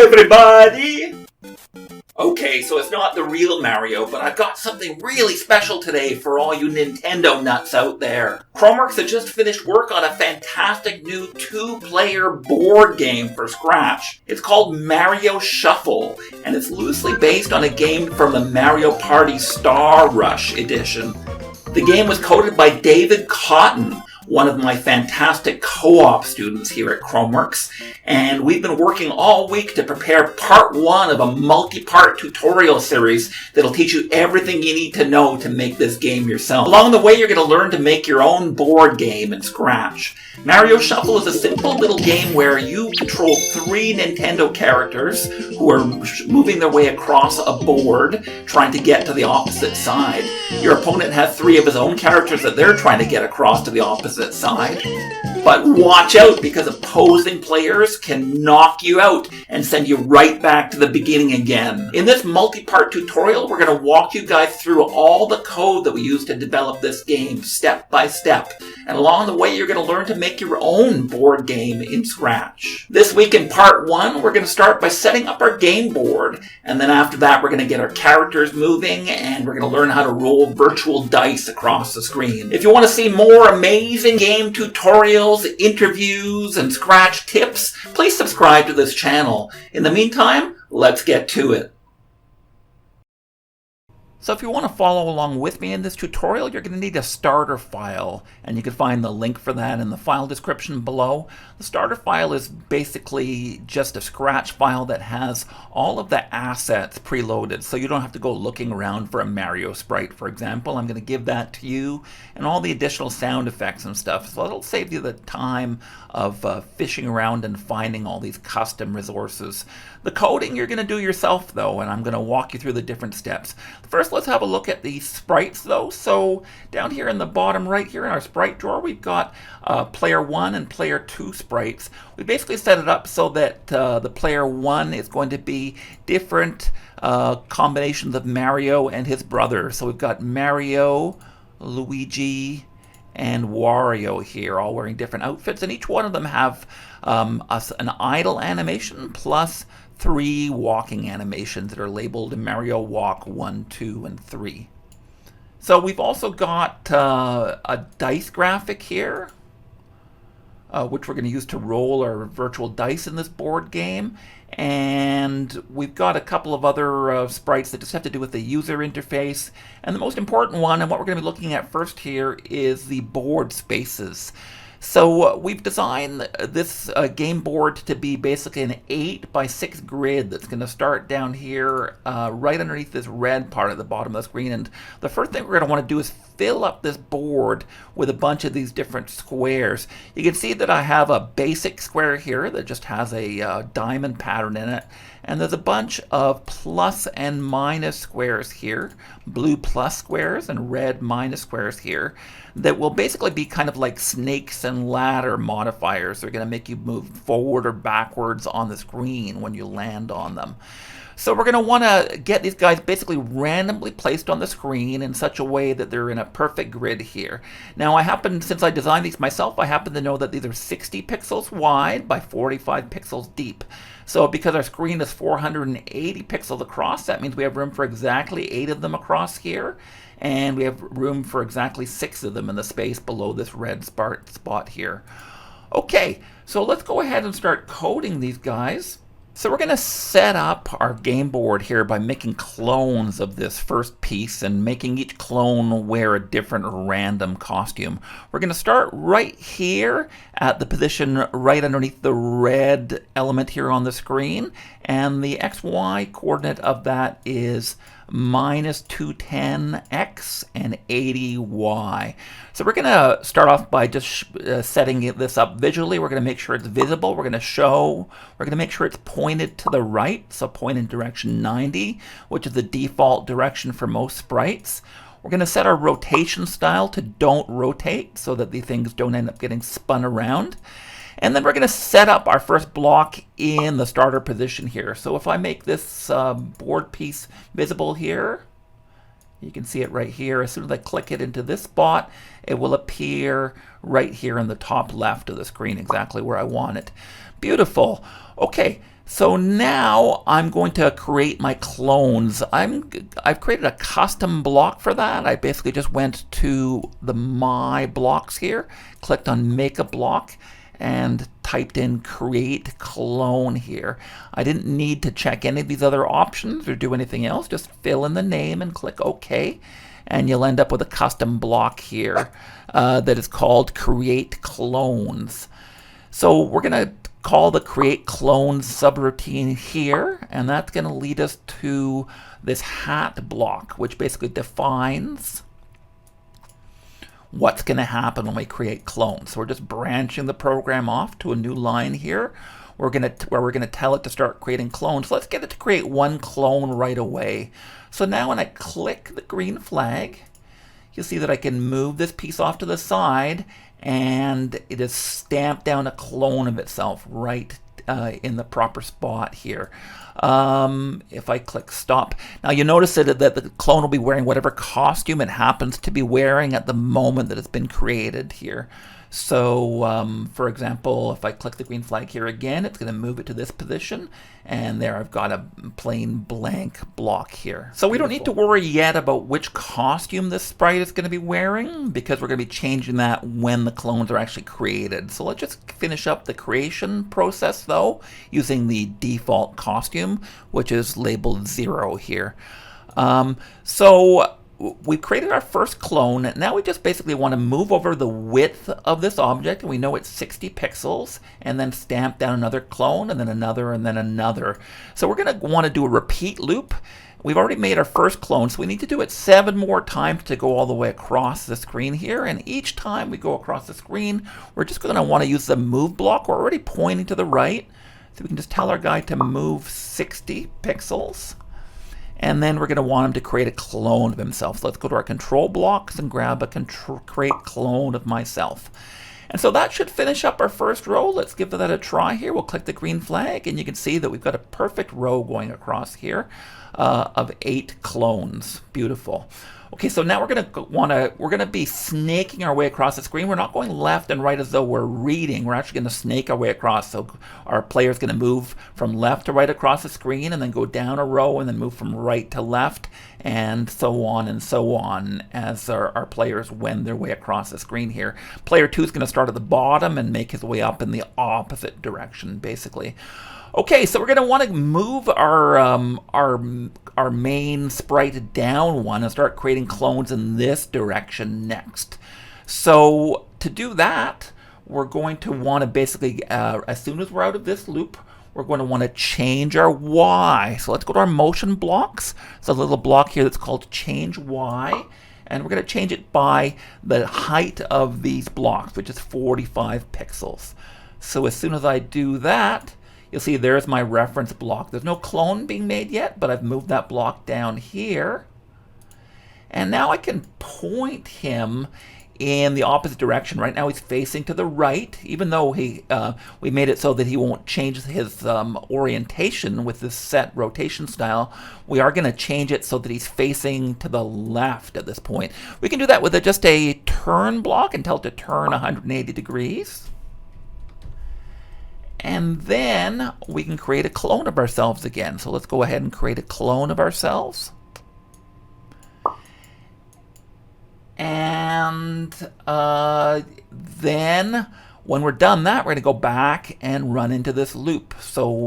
everybody! Okay, so it's not the real Mario, but I've got something really special today for all you Nintendo nuts out there. Chromeworks has just finished work on a fantastic new two-player board game for Scratch. It's called Mario Shuffle, and it's loosely based on a game from the Mario Party Star Rush edition. The game was coded by David Cotton, one of my fantastic co-op students here at Chromeworks, and we've been working all week to prepare part one of a multi-part tutorial series that'll teach you everything you need to know to make this game yourself. Along the way, you're going to learn to make your own board game in Scratch. Mario Shuffle is a simple little game where you control three Nintendo characters who are moving their way across a board, trying to get to the opposite side. Your opponent has three of his own characters that they're trying to get across to the opposite side. But watch out, because opposing players can knock you out and send you right back to the beginning again. In this multi-part tutorial, we're going to walk you guys through all the code that we used to develop this game step by step. And along the way, you're going to learn to make your own board game in Scratch. This week in part one, we're going to start by setting up our game board. And then after that, we're going to get our characters moving, and we're going to learn how to roll virtual dice across the screen. If you want to see more amazing game tutorials, interviews, and Scratch tips, please subscribe to this channel. In the meantime, let's get to it. So if you want to follow along with me in this tutorial, you're going to need a starter file, and you can find the link for that in the file description below. The starter file is basically just a Scratch file that has all of the assets preloaded, so you don't have to go looking around for a Mario sprite, for example. I'm going to give that to you, and all the additional sound effects and stuff, so it'll save you the time of fishing around and finding all these custom resources. The coding you're going to do yourself, though, and I'm going to walk you through the different steps. First, let's have a look at the sprites, though. So down here in the bottom right here in our sprite drawer, we've got player 1 and player 2 sprites. We basically set it up so that the player 1 is going to be different combinations of Mario and his brother. So we've got Mario, Luigi, and Wario here, all wearing different outfits, and each one of them have an idle animation plus 3 walking animations that are labeled Mario Walk 1, 2, and 3. So we've also got a dice graphic here, which we're going to use to roll our virtual dice in this board game. And we've got a couple of other sprites that just have to do with the user interface. And the most important one, and what we're going to be looking at first here, is the board spaces. So we've designed this game board to be basically an 8x6 grid that's going to start down here right underneath this red part at the bottom of the screen. And the first thing we're going to want to do is fill up this board with a bunch of these different squares. You can see that I have a basic square here that just has a diamond pattern in it. And there's a bunch of plus and minus squares here, blue plus squares and red minus squares here, that will basically be kind of like snakes and ladder modifiers. They're going to make you move forward or backwards on the screen when you land on them. So we're going to want to get these guys basically randomly placed on the screen in such a way that they're in a perfect grid here. Now since I designed these myself, I happen to know that these are 60 pixels wide by 45 pixels deep. So because our screen is 480 pixels across, that means we have room for exactly 8 of them across here. And we have room for exactly 6 of them in the space below this red spot here. Okay, so let's go ahead and start coding these guys. So we're going to set up our game board here by making clones of this first piece and making each clone wear a different random costume. We're going to start right here at the position right underneath the red element here on the screen, and the XY coordinate of that is minus 210x and 80y. So we're going to start off by just setting this up visually. We're going to make sure it's visible. We're going to make sure it's pointed to the right, so point in direction 90, which is the default direction for most sprites. We're going to set our rotation style to don't rotate so that the things don't end up getting spun around. And then we're going to set up our first block in the starter position here. So if I make this board piece visible here, you can see it right here. As soon as I click it into this spot, it will appear right here in the top left of the screen, exactly where I want it. Beautiful. Okay, So now I'm going to create my clones. I've created a custom block for that. I basically just went to the My Blocks here, clicked on Make a Block, and typed in Create Clone here. I didn't need to check any of these other options or do anything else. Just fill in the name and click OK, and you'll end up with a custom block here that is called Create Clones. So we're going to call the create clone subroutine here, and that's going to lead us to this hat block, which basically defines what's going to happen when we create clones. So we're just branching the program off to a new line here where we're going to tell it to start creating clones. So let's get it to create one clone right away. So now when I click the green flag, you'll see that I can move this piece off to the side, and it is stamped down a clone of itself right in the proper spot here. If I click stop, now you notice that the clone will be wearing whatever costume it happens to be wearing at the moment that it's been created here. So for example, if I click the green flag here again, it's going to move it to this position, and there I've got a plain blank block here. So we don't need to worry yet about which costume this sprite is going to be wearing, because we're going to be changing that when the clones are actually created. So let's just finish up the creation process though, using the default costume, which is labeled 0 here. So we've created our first clone. Now we just basically want to move over the width of this object, and we know it's 60 pixels, and then stamp down another clone, and then another, and then another. So we're going to want to do a repeat loop. We've already made our first clone, so we need to do it 7 more times to go all the way across the screen here. And each time we go across the screen, we're just going to want to use the move block. We're already pointing to the right, so we can just tell our guy to move 60 pixels. And then we're going to want him to create a clone of himself. So let's go to our control blocks and grab a create clone of myself. And so that should finish up our first row. Let's give that a try here. We'll click the green flag, and you can see that we've got a perfect row going across here of 8 clones. Beautiful. Okay, so now we're going to be snaking our way across the screen. We're not going left and right as though we're reading. We're actually going to snake our way across. So our player is going to move from left to right across the screen, and then go down a row, and then move from right to left, and so on as our players wend their way across the screen here. Player 2 is going to start at the bottom and make his way up in the opposite direction, basically. Okay, so we're going to want to move our main sprite down one and start creating clones in this direction next. So to do that, we're going to want to basically, as soon as we're out of this loop, we're going to want to change our Y. So let's go to our motion blocks. There's a little block here that's called change Y. And we're going to change it by the height of these blocks, which is 45 pixels. So as soon as I do that, you'll see there's my reference block. There's no clone being made yet, but I've moved that block down here. And now I can point him in the opposite direction. Right now he's facing to the right, even though we made it so that he won't change his orientation with this set rotation style. We are going to change it so that he's facing to the left at this point. We can do that with just a turn block and tell it to turn 180 degrees. And then we can create a clone of ourselves again. So let's go ahead and create a clone of ourselves. And then when we're done that, we're going to go back and run into this loop. So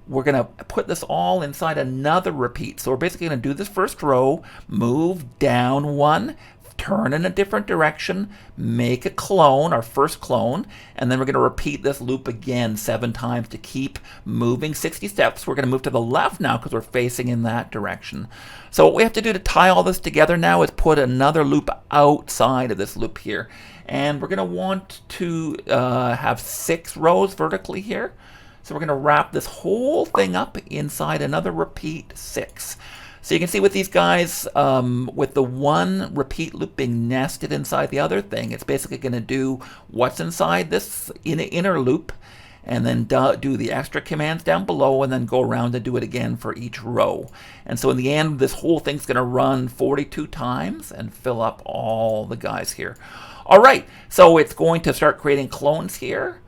we're going to put this all inside another repeat. So we're basically going to do this first row, move down one, turn in a different direction, make a clone, our first clone, and then we're going to repeat this loop again 7 times to keep moving 60 steps. We're going to move to the left now because we're facing in that direction. So what we have to do to tie all this together now is put another loop outside of this loop here. And we're going to want to have 6 rows vertically here. So we're going to wrap this whole thing up inside another repeat 6. So you can see with these guys, with the one repeat loop being nested inside the other thing, it's basically going to do what's inside this inner loop, and then do the extra commands down below, and then go around and do it again for each row. And so in the end, this whole thing's going to run 42 times and fill up all the guys here. All right, so it's going to start creating clones here.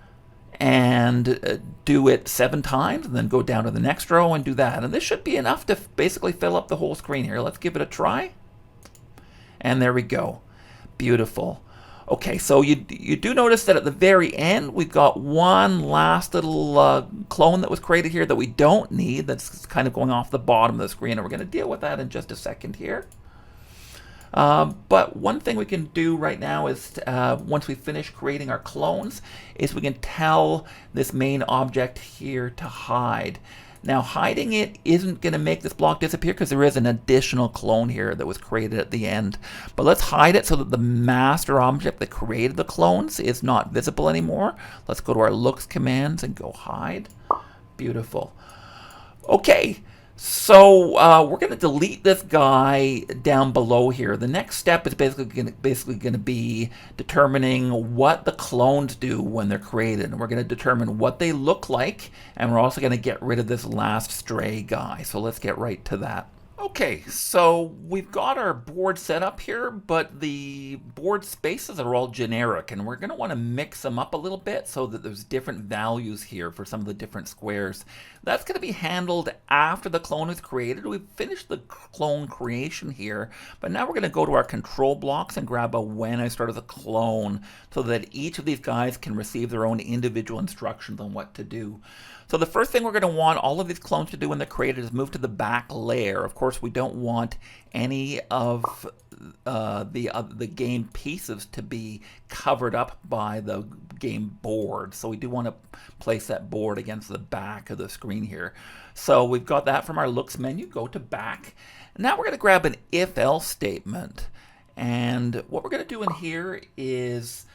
and do it 7 times, and then go down to the next row and do that. And this should be enough to basically fill up the whole screen here. Let's give it a try. And there we go. Beautiful. Okay, so you do notice that at the very end, we've got one last little clone that was created here that we don't need, that's kind of going off the bottom of the screen, and we're going to deal with that in just a second here. But one thing we can do right now is, once we finish creating our clones, is we can tell this main object here to hide. Now, hiding it isn't going to make this block disappear because there is an additional clone here that was created at the end. But let's hide it so that the master object that created the clones is not visible anymore. Let's go to our looks commands and go hide. Beautiful. Okay. So we're going to delete this guy down below here. The next step is basically going to be determining what the clones do when they're created. And we're going to determine what they look like. And we're also going to get rid of this last stray guy. So let's get right to that. Okay, so we've got our board set up here, but the board spaces are all generic, and we're going to want to mix them up a little bit so that there's different values here for some of the different squares. That's going to be handled after the clone is created. We've finished the clone creation here, but now we're going to go to our control blocks and grab a when I started the clone so that each of these guys can receive their own individual instructions on what to do. So the first thing we're going to want all of these clones to do when they're created is move to the back layer. Of course, we don't want any of the game pieces to be covered up by the game board. So we do want to place that board against the back of the screen here. So we've got that from our looks menu. Go to back. Now we're going to grab an if-else statement. And what we're going to do in here is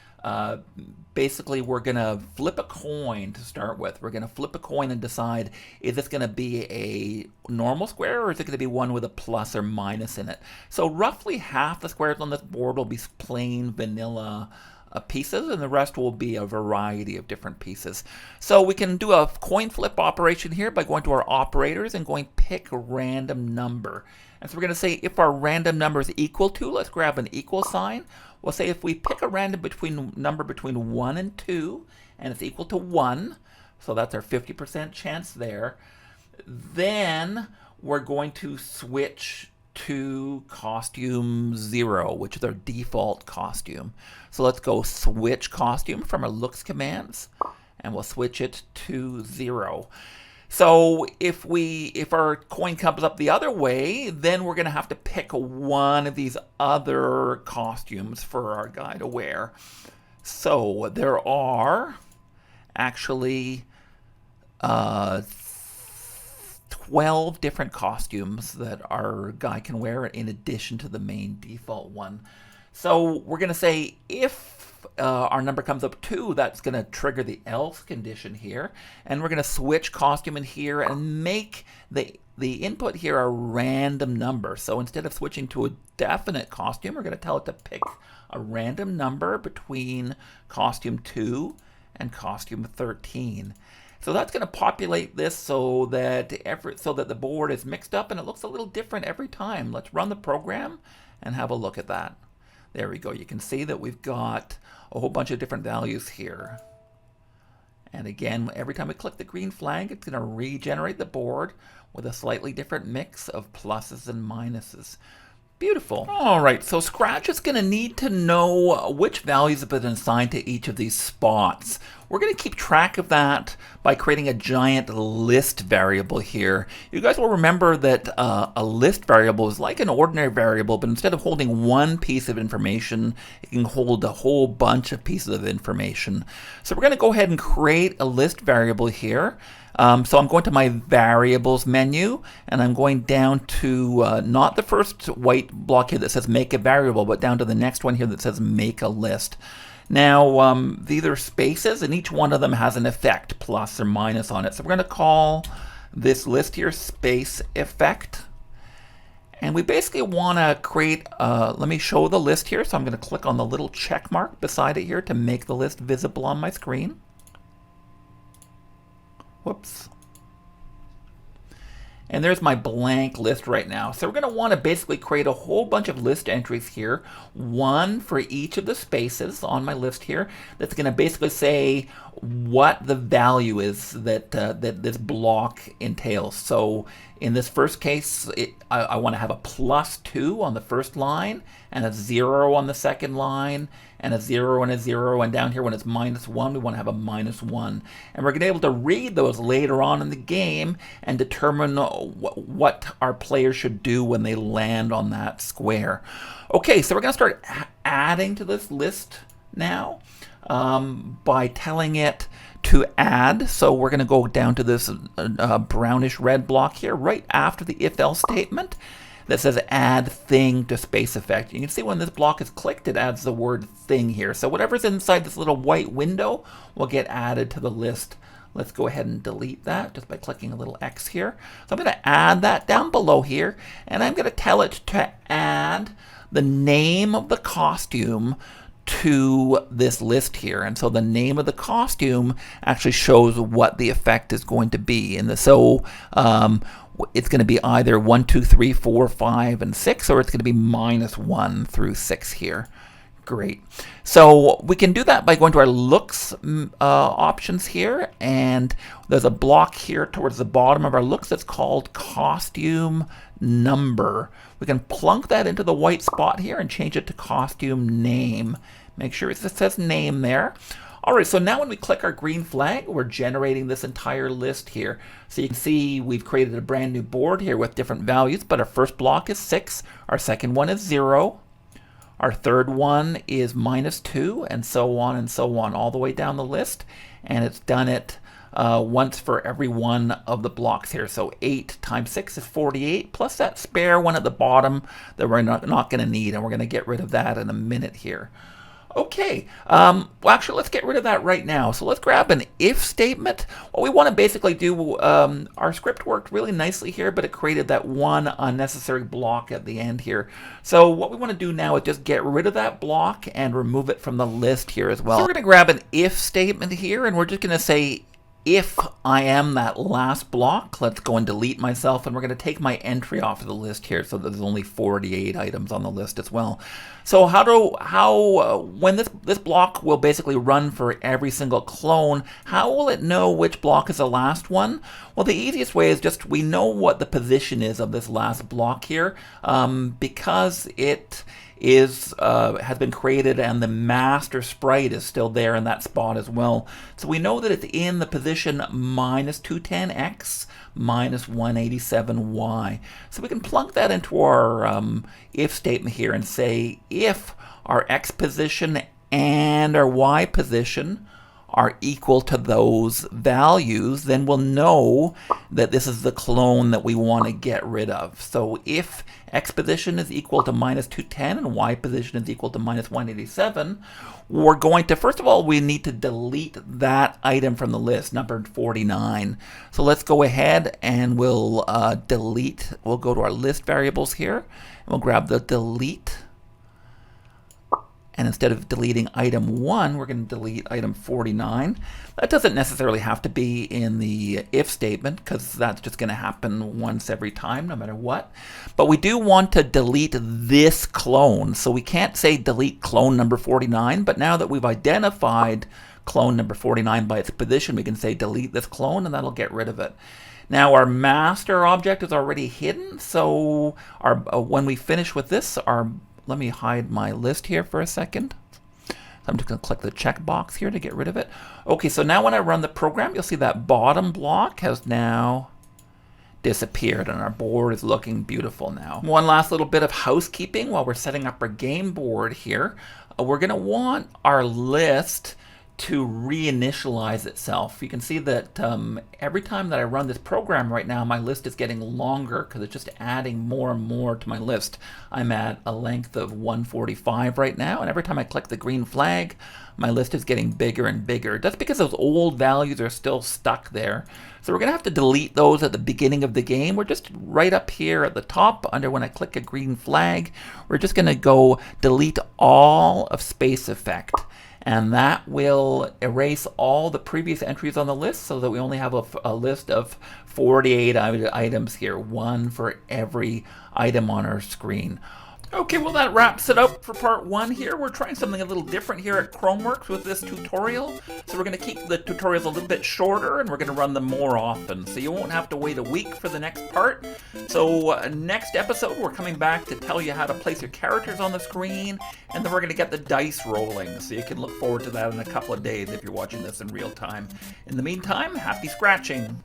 basically we're going to flip a coin to start with. We're going to flip a coin and decide, is this going to be a normal square or is it going to be one with a plus or minus in it? So roughly half the squares on this board will be plain vanilla pieces, and the rest will be a variety of different pieces. So we can do a coin flip operation here by going to our operators and going pick a random number. And so we're going to say if our random number is equal to, let's grab an equal sign. We'll say if we pick a random number between 1 and 2, and it's equal to 1, so that's our 50% chance there, then we're going to switch to costume 0, which is our default costume. So let's go switch costume from our looks commands, and we'll switch it to 0. So if our coin comes up the other way, then we're going to have to pick one of these other costumes for our guy to wear. So there are actually 12 different costumes that our guy can wear in addition to the main default one. So we're going to say if our number comes up 2, that's going to trigger the else condition here. And we're going to switch costume in here and make the input here a random number. So instead of switching to a definite costume, we're going to tell it to pick a random number between costume 2 and costume 13. So that's going to populate this so that the board is mixed up and it looks a little different every time. Let's run the program and have a look at that. There we go. You can see that we've got a whole bunch of different values here. And again, every time we click the green flag, it's going to regenerate the board with a slightly different mix of pluses and minuses. Beautiful. All right, so Scratch is going to need to know which values have been assigned to each of these spots. We're going to keep track of that by creating a giant list variable here. You guys will remember that a list variable is like an ordinary variable, but instead of holding one piece of information, it can hold a whole bunch of pieces of information. So we're going to go ahead and create a list variable here. So I'm going to my variables menu, and I'm going down to not the first white block here that says make a variable, but down to the next one here that says make a list. Now, these are spaces, and each one of them has an effect, plus or minus on it. So we're going to call this list here space effect. And we basically want to create, let me show the list here. So I'm going to click on the little check mark beside it here to make the list visible on my screen. Whoops. And there's my blank list right now. So we're going to want to basically create a whole bunch of list entries here, one for each of the spaces on my list here. That's going to basically say what the value is that that this block entails. So in this first case, I want to have a +2 on the first line, and a 0 on the second line, and a 0 and a 0, and down here when it's -1, we want to have a -1. And we're going to be able to read those later on in the game and determine what our players should do when they land on that square. Okay, so we're going to start adding to this list now by telling it to add. So we're going to go down to this brownish red block here right after the if-else statement that says add thing to space effect. You can see when this block is clicked, it adds the word thing here. So whatever's inside this little white window will get added to the list. Let's go ahead and delete that just by clicking a little X here. So I'm going to add that down below here, and I'm going to tell it to add the name of the costume to this list here. And so the name of the costume actually shows what the effect is going to be. And so it's going to be either 1, 2, 3, 4, 5, and 6, or it's going to be -1 through 6 here. Great. So we can do that by going to our looks options here, and there's a block here towards the bottom of our looks that's called costume number. We can plunk that into the white spot here and change it to costume name. Make sure it says name there. Alright, so now when we click our green flag, we're generating this entire list here. So you can see we've created a brand new board here with different values, but our first block is 6, our second one is 0, our third one is -2, and so on, all the way down the list. And it's done it once for every one of the blocks here. So 8 times 6 is 48, plus that spare one at the bottom that we're not going to need, and we're going to get rid of that in a minute here. Okay, well actually let's get rid of that right now. So let's grab an if statement. What we want to basically do, our script worked really nicely here, but it created that one unnecessary block at the end here. So what we want to do now is just get rid of that block and remove it from the list here as well. So we're going to grab an if statement here, and we're just going to say if I am that last block. Let's go and delete myself, and we're going to take my entry off of the list here so that there's only 48 items on the list as well. So when this block will basically run for every single clone, how will it know which block is the last one? Well, the easiest way is just we know what the position is of this last block here because it has been created and the master sprite is still there in that spot as well. So we know that it's in the position -210x, -187y. So we can plug that into our if statement here and say if our x position and our y position are equal to those values, then we'll know that this is the clone that we want to get rid of. So if x position is equal to -210 and y position is equal to -187, we're going to, first of all, we need to delete that item from the list, numbered 49. So let's go ahead and we'll delete, we'll go to our list variables here, and we'll grab the delete. And instead of deleting item 1, we're going to delete item 49. That doesn't necessarily have to be in the if statement, because that's just going to happen once every time, no matter what. But we do want to delete this clone. So we can't say delete clone number 49, but now that we've identified clone number 49 by its position, we can say delete this clone, and that'll get rid of it. Now our master object is already hidden, so when we finish with this, let me hide my list here for a second. So I'm just going to click the checkbox here to get rid of it. Okay, so now when I run the program, you'll see that bottom block has now disappeared and our board is looking beautiful now. One last little bit of housekeeping while we're setting up our game board here. We're going to want our list to reinitialize itself. You can see that every time that I run this program right now, my list is getting longer because it's just adding more and more to my list. I'm at a length of 145 right now, and every time I click the green flag, my list is getting bigger and bigger. That's because those old values are still stuck there. So we're going to have to delete those at the beginning of the game. We're just right up here at the top under when I click a green flag, we're just going to go delete all of space effect. and that will erase all the previous entries on the list so that we only have a list of 48 items here, one for every item on our screen. Okay, well that wraps it up for part 1 here. We're trying something a little different here at Chromeworks with this tutorial. So we're going to keep the tutorials a little bit shorter and we're going to run them more often. So you won't have to wait a week for the next part. So next episode we're coming back to tell you how to place your characters on the screen, and then we're going to get the dice rolling. So you can look forward to that in a couple of days if you're watching this in real time. In the meantime, happy scratching!